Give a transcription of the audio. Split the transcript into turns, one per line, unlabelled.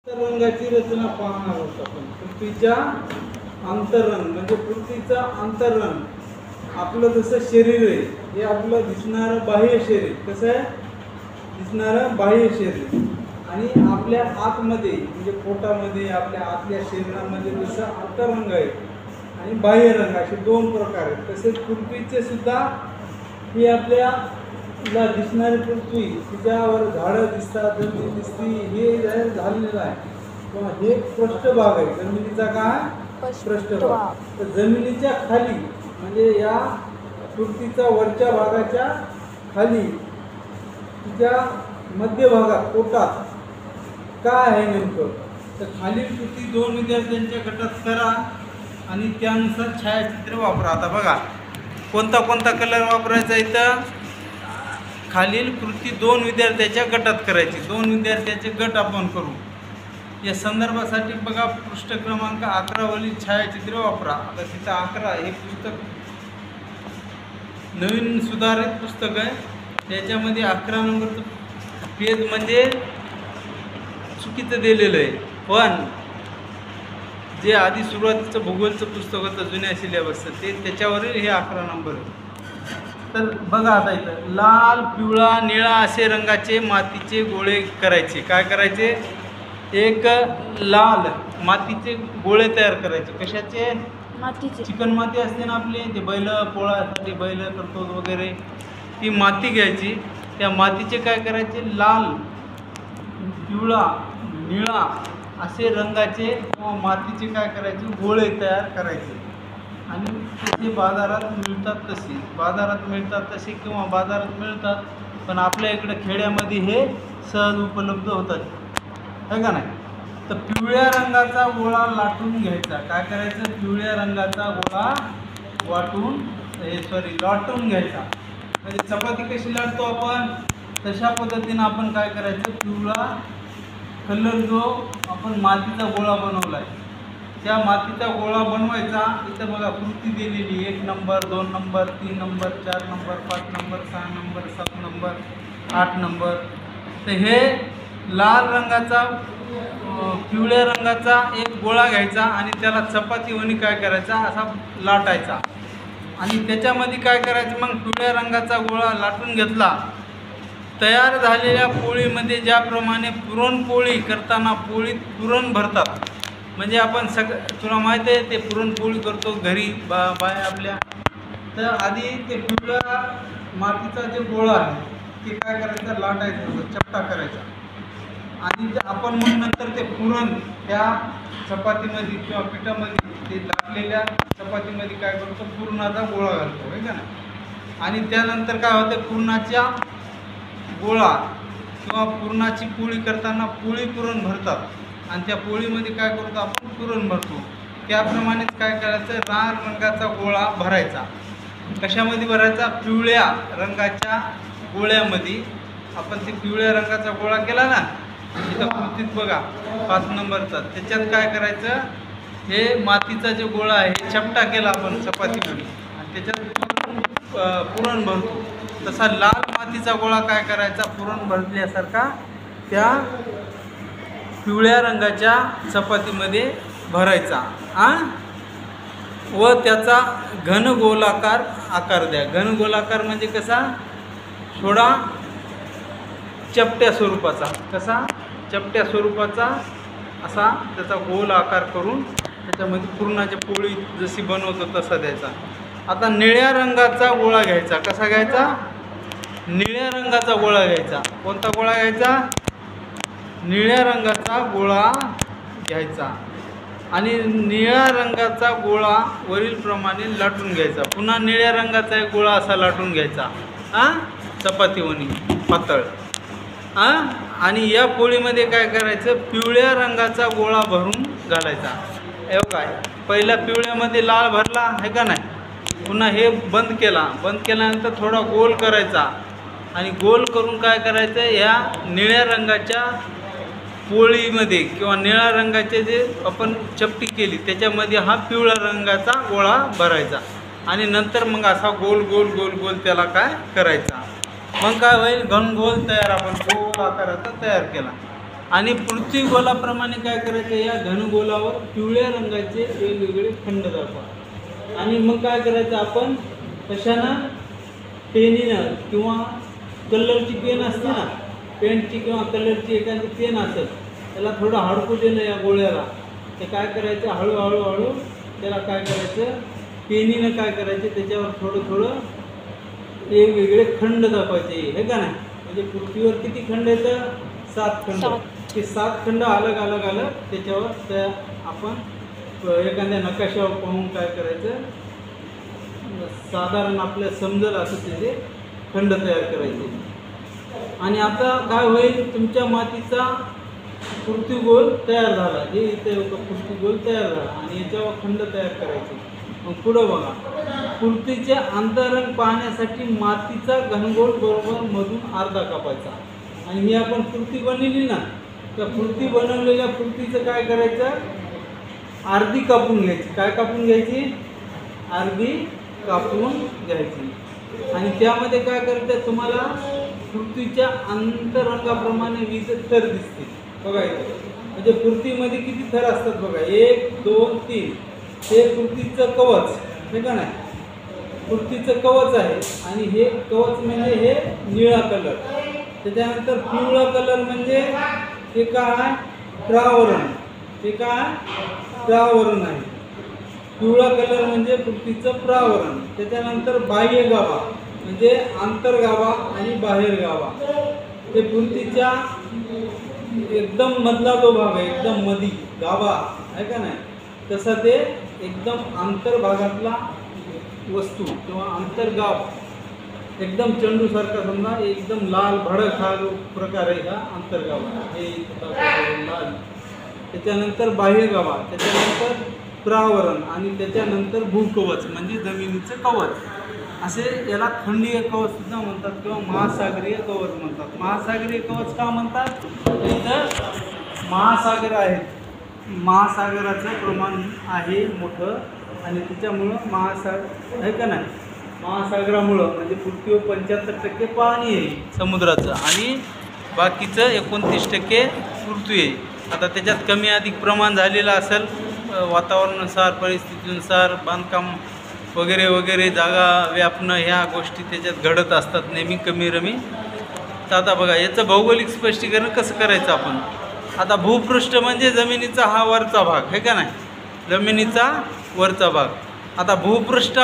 रंगाची रचना पाहणार आहोत आपण. पृथ्वीच्या अंतरंग म्हणजे पृथ्वीचा अंतरंग आपलं जसं शरीर आहे हे आपलं दिसणारं बाह्य शरीर. कसं आहे दिसणारं बाह्य शरीर आणि आपल्या आतमध्ये म्हणजे पोटामध्ये आपल्या आतल्या शरीरामध्ये जसं अंतरंग आहे आणि बाह्य रंग असे दोन प्रकार आहेत. तसेच पृथ्वीचे सुद्धा ही आपल्याला दिसणारी पृथ्वी तिच्यावर झाडं दिसतात जमीन दिसती हे झालेलं आहे किंवा हे पृष्ठभाग आहे जमिनीचा काय पृष्ठभाग. तर जमिनीच्या खाली म्हणजे या पृथ्वीचा वरच्या भागाच्या खाली तिच्या मध्यभागात पोटात काय आहे नेमकं तर खालील कृती दोन विद्यार्थ्यांच्या गटात करा आणि त्यानुसार छायाचित्र वापरा. आता बघा कोणता कोणता कलर वापरायचा इथं खालील कृती दोन विद्यार्थ्याच्या गटात करायची. दोन विद्यार्थ्याचे गट आपण करू. या संदर्भासाठी बघा पृष्ठ क्रमांक 11 वरील छायाचित्र वापरा. आता तिथं 11 हे पुस्तक नवीन सुधारित पुस्तक आहे. त्याच्यामध्ये 11 नंबरचं पेज म्हणजे चुकीचं दिलेलं आहे. पण जे आधी सुरुवातीचं भूगोलचं पुस्तक होतं जुन्या सिलेबसचं ते त्याच्यावरील हे 11 नंबर आहे. तर बघा आता इथं लाल पिवळा निळा असे रंगाचे मातीचे गोळे करायचे. काय करायचे एक लाल मातीचे गोळे तयार करायचे. कशाचे मातीचे. चिकन माती असते ना आपली ते बैल पोळासाठी बैल करतो वगैरे ती माती घ्यायची. त्या मातीचे काय करायचे लाल पिवळा निळा असे रंगाचे किंवा मातीचे काय करायचे गोळे तयार करायचे आणि ते बाजारात मिळतात तसे बाजारात मिळतात तसे किंवा बाजारात मिळतात पण आपल्या इकडे खेड्यामध्ये हे सहज उपलब्ध होतात है का नाही. तर पिवळ्या रंगाचा गोळा लाटून घ्यायचा. काय करायचं पिवळ्या रंगाचा गोळा लाटून घ्यायचा. म्हणजे चपाती कशी लाटतो आपण तशा पद्धतीनं आपण काय करायचं पिवळा कलर जो आपण मातीचा गोळा बनवला आहे त्या मातीचा गोळा बनवायचा. इथं बघा कृती दिलेली 1 number 2 number 3 number 4 number 5 number 6 number 7 number 8 number. तर हे लाल रंगाचा पिवळ्या रंगाचा एक गोळा घ्यायचा आणि त्याला चपातीवणी काय करायचा असा लाटायचा आणि त्याच्यामध्ये काय करायचं मग पिवळ्या रंगाचा गोळा लाटून घेतला. तयार झालेल्या पोळीमध्ये ज्याप्रमाणे पुरणपोळी करताना पोळीत पुरण भरतात म्हणजे आपण तुला माहिती आहे ते पुरणपोळी करतो घरी बाय आपल्या. तर आधी ते पिवळ्या मातीचा जे गोळा आहे ते काय करायचं लाटायचं चपटा करायचा आणि आपण मग नंतर ते पुरण त्या चपातीमध्ये किंवा पिठामध्ये ते लाटलेल्या चपातीमध्ये काय करतो पुरणाचा गोळा घालतो आहे का नाही. आणि त्यानंतर काय होतं पुरणाच्या गोळा किंवा पुरणाची पोळी करताना पोळी पुरण भरतात आणि त्या पोळीमध्ये काय करतो आपण पुरण भरतो. त्याप्रमाणेच काय करायचं लाल रंगाचा गोळा भरायचा. कशामध्ये भरायचा पिवळ्या रंगाच्या गोळ्यामध्ये. आपण ते पिवळ्या रंगाचा गोळा केला ना इथं कृतीत बघा 5 नंबरचा त्याच्यात काय करायचं हे मातीचा जो गोळा आहे चपटा केला आपण चपातीमध्ये आणि त्याच्यात पुरण भरतो. तसा लाल मातीचा गोळा काय करायचा पुरण भरल्यासारखा त्या पिवळ्या रंगाच्या चपातीमध्ये भरायचा व त्याचा घनगोलाकार आकार द्या. घनगोलाकार म्हणजे कसा थोडा चपट्या स्वरूपाचा. कसा चपट्या स्वरूपाचा असा त्याचा गोल आकार करून त्याच्यामध्ये पुरणाची पोळी जशी बनवतो तसा द्यायचा. आता निळ्या रंगाचा गोळा घ्यायचा. कसा घ्यायचा निळ्या रंगाचा गोळा घ्यायचा. कोणता गोळा घ्यायचा निळ्या रंगाचा गोळा घ्यायचा आणि निळ्या रंगाचा गोळा वरीलप्रमाणे लाटून घ्यायचा. पुन्हा निळ्या रंगाचा एक गोळा असा लाटून घ्यायचा चपातीवणी पातळ आणि या पोळीमध्ये काय करायचं पिवळ्या रंगाचा गोळा भरून घालायचा. हे काय पहिल्या पिवळ्यामध्ये लाल भरला आहे का नाही. पुन्हा हे बंद केल्यानंतर थोडा गोल करायचा आणि गोल करून काय करायचं या निळ्या रंगाच्या पोळीमध्ये किंवा निळ्या रंगाचे जे आपण चपटी केली त्याच्यामध्ये हा पिवळ्या रंगाचा गोळा भरायचा आणि नंतर मग असा गोल गोल गोल गोल त्याला काय करायचा. मग काय होईल घनगोल तयार आपण गोल आकाराचा तयार केला. आणि पृथ्वी गोलाप्रमाणे काय करायचं, या घनगोलावर पिवळ्या रंगाचे वेगवेगळे खंड दाखवा. आणि मग काय करायचं आपण, कशानं, पेनीनं किंवा कलरची पेन असते ना, पेंटची किंवा कलरची एखादी पेन असेल, त्याला थोडं हडकू देणं या गोळ्याला. ते काय करायचं, हळूहळू त्याला काय करायचं, पेनीनं काय करायचं, त्याच्यावर थोडं वेगवेगळे खंड दाखवायचे, हे का नाही. म्हणजे पृथ्वीवर किती खंड येतं, 7 खंड. ते 7 खंड अलग त्याच्यावर त्या आपण एखाद्या नकाशावर पाहून काय करायचं, साधारण आपल्याला समजेल असं त्याचे खंड तयार करायचे. आणि आता काय होईल, तुमच्या मातीचा पृथ्वीगोल तयार झाला, जे इथे पृथ्वीगोल तयार झाला आणि याच्यावर खंड तयार करायचे. मग पुढं बघा, पृथ्वीचे अंतरंग पाहण्यासाठी मातीचा घनगोल बरोबर मधून अर्धा कापायचा. आणि ही आपण पृथ्वी बनवली ना, त्या पृथ्वी बनवलेल्या पृथ्वीचं काय करायचं, अर्धी कापून घ्यायची. काय कापून घ्यायची, अर्धी कापून घ्यायची. आणि त्यामध्ये काय करायचं, तुम्हाला पृथ्वीच्या अंतरंगाप्रमाणे 20 थर दिसतील बघा इथे. म्हणजे पृथ्वीमध्ये किती थर असतात बघा, 1 2 3. हे पृथ्वीचं कवच, हे का नाही, पृथ्वीचं कवच आहे. आणि हे कवच म्हणजे हे निळा कलर. त्याच्यानंतर पिवळा कलर म्हणजे हे काय, प्रावरण. हे काय, प्रावरण आहे. पिवळा कलर म्हणजे पृथ्वीचं प्रावरण. त्याच्यानंतर बाह्य गाभा म्हणजे आंतरगाभा आणि बाहेर गाभा. ते पृथ्वीच्या एकदम मधला जो भाग आहे, एकदम मधी गाभा आहे का नाही, तसा ते एकदम आंतरभागातला वस्तू किंवा आंतरगाभ, एकदम चेंडूसारखा समजा, एकदम लाल भडक हा जो प्रकार आहे, हा अंतर्गाभा. हे लाल. त्याच्यानंतर बाह्यगाभा, त्याच्यानंतर प्रावरण आणि त्याच्यानंतर भूकवच म्हणजे जमिनीचं कवच. असे याला खंडीय कवच सुद्धा म्हणतात किंवा महासागरीय कवच म्हणतात. महासागरीय कवच का म्हणतात, इथं महासागर आहेत, महासागराचं प्रमाण आहे मोठं आणि त्याच्यामुळं महासागर आहे का नाही, महासागरामुळं म्हणजे पृथ्वीवर 75% पाणी आहे समुद्राचं आणि बाकीचं 29% पृथ्वी आहे. आता त्याच्यात कमी अधिक प्रमाण झालेलं असेल वातावरणानुसार, परिस्थितीनुसार, बांधकाम वगैरे जागा व्यापणं, ह्या गोष्टी त्याच्यात घडत असतात नेहमी कमी रमी. तर आता बघा याचं भौगोलिक स्पष्टीकरण कसं करायचं आपण. आता भूपृष्ठ म्हणजे जमिनीचा हा वरचा भाग, हे का नाही, जमिनीचा वरचा भाग. आता भूपृष्ठ